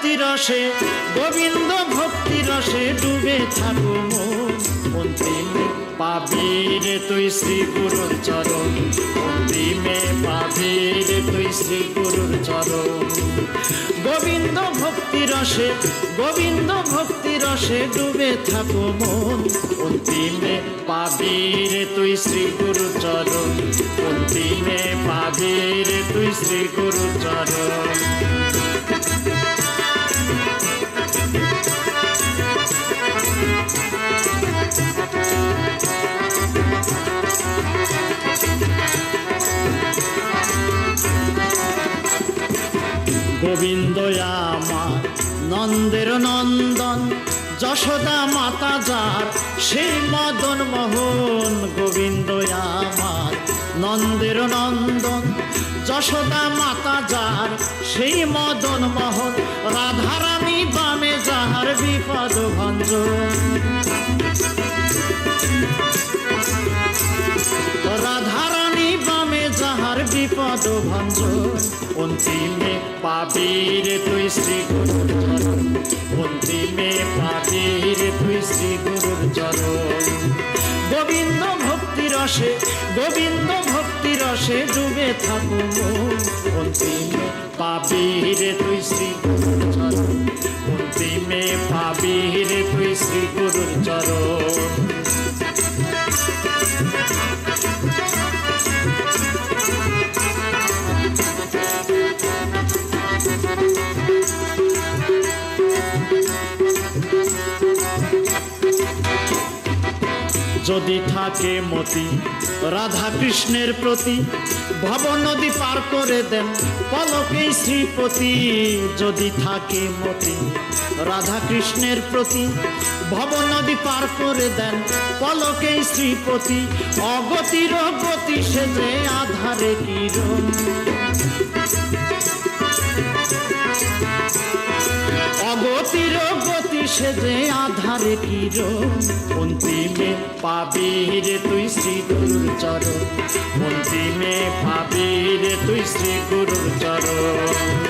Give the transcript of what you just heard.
ভক্তি রসে গোবিন্দ ভক্তি রসে ডুবে থাকো মন অন্তিমে পাবি রে তুই শ্রী গুরুর চরণ অন্তিমে পাবি রে তুই শ্রী গুরুর চরণ গোবিন্দ ভক্তি রসে ডুবে থাকো মন অন্তিমে পাবি রে তুই শ্রী গুরুর চরণ অন্তিমে পাবি রে তুই শ্রী গুরুর চরণ গোবিন্দ আমার নন্দের নন্দন যশোদা মাতা যার সেই মদন মোহন গোবিন্দ আমার নন্দের নন্দন যশোদা মাতা যার সেই মদন মোহন রাধারানী বামে যাহার বিপদ ভঞ্জন রাধারানী বামে যাহার বিপদ ভঞ্জন অন্তিমে পাবি রে তুই শ্রী গুরুর চরণ অন্তিমে পাবি রে তুই শ্রী গুরুর চরণ গোবিন্দ ভক্তি রসে ডুবে থাকো মন অন্তিমে পাবি রে তুই শ্রী গুরুর চরণ অন্তিমে পাবি রে তুই শ্রী গুরুর চরণ যদি থাকে মতি রাধা কৃষ্ণের প্রতি ভব নদী পার করে দেন পলকেই শ্রীপতি যদি থাকে মতি রাধা কৃষ্ণের প্রতি ভব নদী পার করে দেন পলকেই শ্রীপতি অগতির গতি সেজে আধারে কিরণ অগতির গতি সেজে আধারে কিরণ অন্তিমে পাবি রে তুই শ্রী গুরুর চরণ অন্তিমে পাবি রে তুই শ্রী গুরুর চরণ